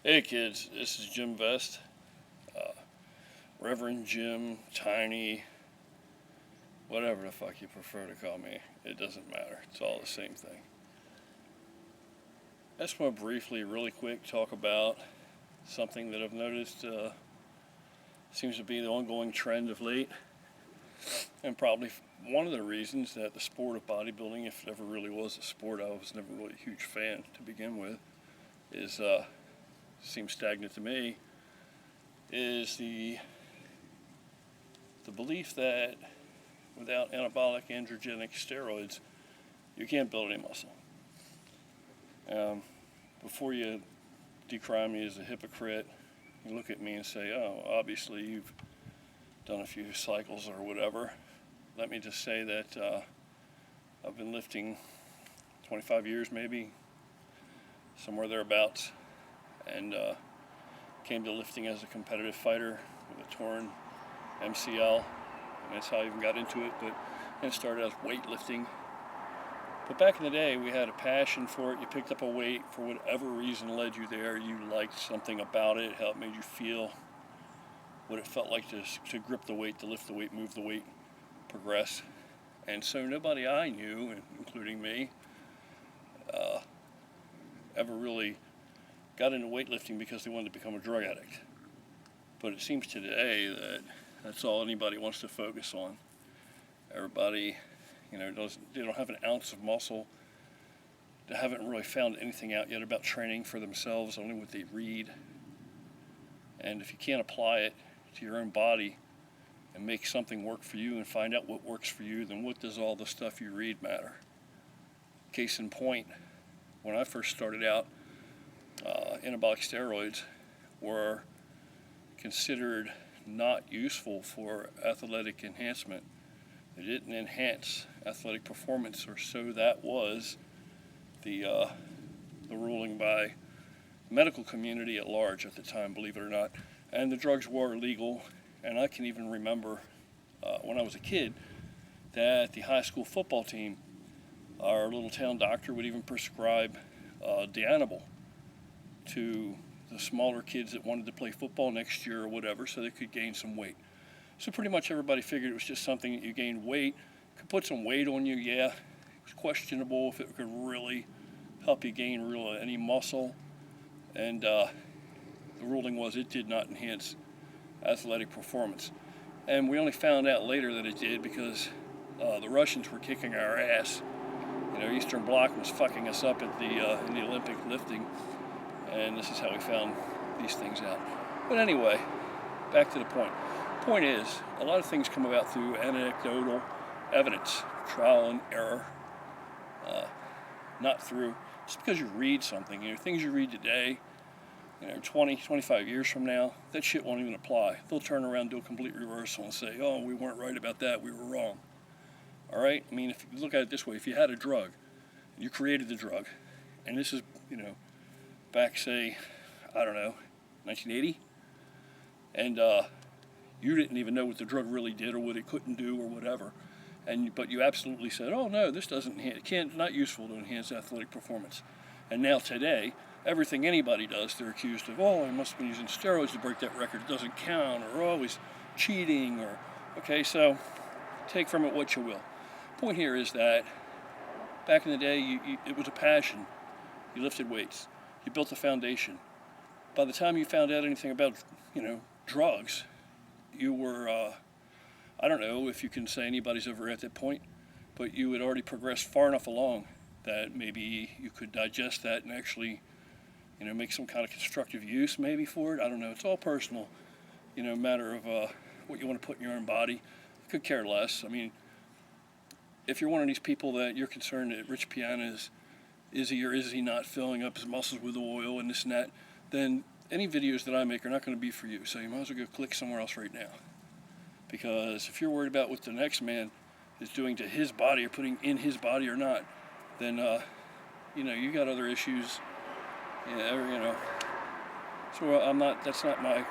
Hey kids, this is Jim Vest, Reverend Jim, Tiny, whatever the fuck you prefer to call me. It doesn't matter. It's all the same thing. I just want to briefly, really quick, talk about something that I've noticed seems to be the ongoing trend of late, and probably one of the reasons that the sport of bodybuilding, if it ever really was a sport, I was never really a huge fan to begin with, is seems stagnant to me, is the belief that without anabolic androgenic steroids, you can't build any muscle. Before you decry me as a hypocrite, you look at me and say, oh, obviously you've done a few cycles or whatever. Let me just say that I've been lifting 25 years maybe, somewhere thereabouts, and came to lifting as a competitive fighter with a torn MCL, and that's how I even got into it. But it started as weightlifting. But back in the day, we had a passion for it. You picked up a weight for whatever reason led you there. You liked something about it, how it made you feel, what it felt like to grip the weight, to lift the weight, move the weight, progress. And so nobody I knew, including me, ever really got into weightlifting because they wanted to become a drug addict. But it seems today that that's all anybody wants to focus on. Everybody, they don't have an ounce of muscle. They haven't really found anything out yet about training for themselves, only what they read. And if you can't apply it to your own body and make something work for you and find out what works for you, then what does all the stuff you read matter? Case in point, when I first started out, anabolic steroids were considered not useful for athletic enhancement. They didn't enhance athletic performance, or so that was the ruling by the medical community at large at the time, believe it or not. And the drugs were legal, and I can even remember when I was a kid that the high school football team, our little town doctor would even prescribe Dianabol to the smaller kids that wanted to play football next year or whatever, so they could gain some weight. So pretty much everybody figured it was just something that you gained weight, could put some weight on you, yeah. It was questionable if it could really help you gain any muscle. And the ruling was it did not enhance athletic performance. And we only found out later that it did because the Russians were kicking our ass. Eastern Bloc was fucking us up at in the Olympic lifting. And this is how we found these things out. But anyway, back to the point. Point is, a lot of things come about through anecdotal evidence, trial and error, not through, just because you read something, things you read today, 20, 25 years from now, that shit won't even apply. They'll turn around and do a complete reversal and say, oh, we weren't right about that, we were wrong. All right? I mean, if you look at it this way, if you had a drug, you created the drug, and this is, back, say, 1980, and you didn't even know what the drug really did or what it couldn't do or whatever, but you absolutely said, oh no, this not useful to enhance athletic performance. And now today, everything anybody does, they're accused of, oh, he must have been using steroids to break that record, it doesn't count, or oh, he's cheating, or, okay, so take from it what you will. Point here is that back in the day, it was a passion. You lifted weights. You built a foundation. By the time you found out anything about, drugs, you were, I don't know if you can say anybody's ever at that point, but you had already progressed far enough along that maybe you could digest that and actually, make some kind of constructive use maybe for it. I don't know. It's all personal, matter of what you want to put in your own body. I could care less. I mean, if you're one of these people that you're concerned that Rich Piana is he or is he not filling up his muscles with oil and this and that, then any videos that I make are not going to be for you. So you might as well go click somewhere else right now. Because if you're worried about what the next man is doing to his body or putting in his body or not, then, you got other issues. So that's not my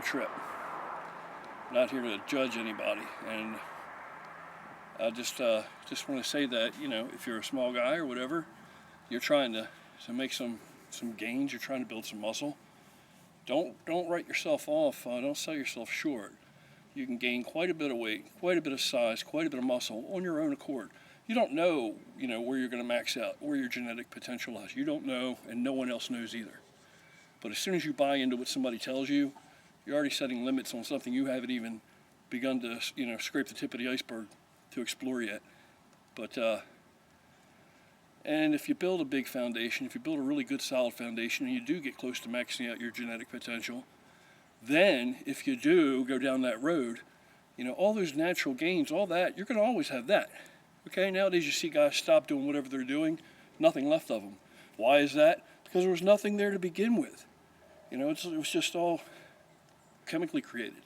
trip. I'm not here to judge anybody. And I just want to say that, if you're a small guy or whatever, you're trying to make some gains, you're trying to build some muscle, don't write yourself off. Don't sell yourself short. You can gain quite a bit of weight, quite a bit of size, quite a bit of muscle on your own accord. You don't know, where you're going to max out, where your genetic potential is. You don't know, and no one else knows either. But as soon as you buy into what somebody tells you, you're already setting limits on something you haven't even begun to, scrape the tip of the iceberg to explore yet. But and if you build a big foundation, if you build a really good solid foundation, and you do get close to maxing out your genetic potential, then if you do go down that road, all those natural gains, all that, you're going to always have that. Okay, nowadays you see guys stop doing whatever they're doing, nothing left of them. Why is that? Because there was nothing there to begin with. It was just all chemically created.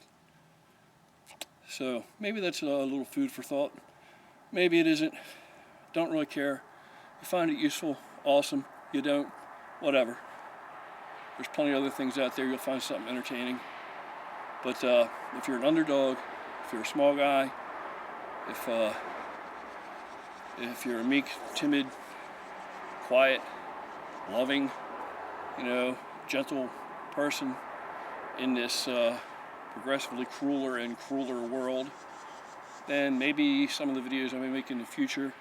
So maybe that's a little food for thought. Maybe it isn't. Don't really care. You find it useful, awesome. You don't, whatever. There's plenty of other things out there. You'll find something entertaining. But if you're an underdog, if you're a small guy, if you're a meek, timid, quiet, loving, gentle person in this progressively crueler and crueler world, then maybe some of the videos I may make in the future,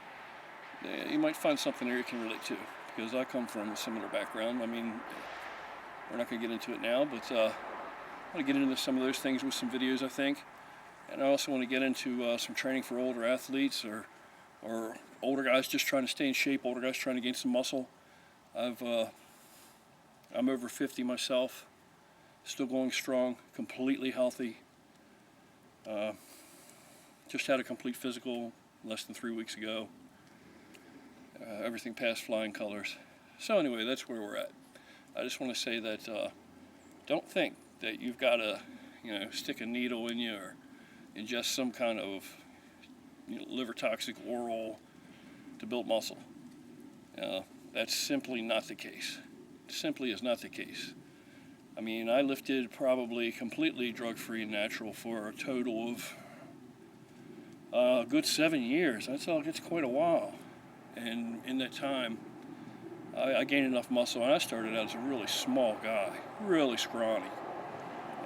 you might find something there you can relate to. Because I come from a similar background. I mean, we're not going to get into it now, but I want to get into some of those things with some videos, I think. And I also want to get into some training for older athletes or older guys just trying to stay in shape, older guys trying to gain some muscle. I'm over 50 myself, still going strong, completely healthy. Just had a complete physical less than 3 weeks ago. Everything passed flying colors. So anyway, that's where we're at. I just want to say that don't think that you've got to, stick a needle in you or ingest some kind of liver toxic oral to build muscle. That's simply not the case. It simply is not the case. I mean, I lifted probably completely drug-free and natural for a total of a good 7 years. That's quite a while. And in that time, I gained enough muscle, and I started out as a really small guy, really scrawny.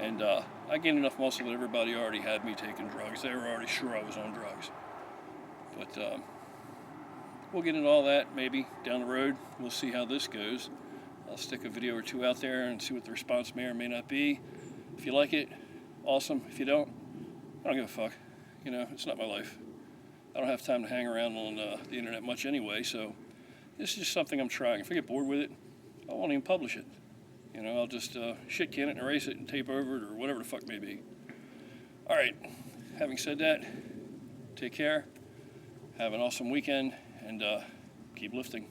And I gained enough muscle that everybody already had me taking drugs. They were already sure I was on drugs. But we'll get into all that maybe down the road. We'll see how this goes. I'll stick a video or two out there and see what the response may or may not be. If you like it, awesome. If you don't, I don't give a fuck. It's not my life. I don't have time to hang around on the internet much anyway, so this is just something I'm trying. If I get bored with it, I won't even publish it. I'll just shit can it and erase it and tape over it or whatever the fuck may be. All right, having said that, take care, have an awesome weekend, and keep lifting.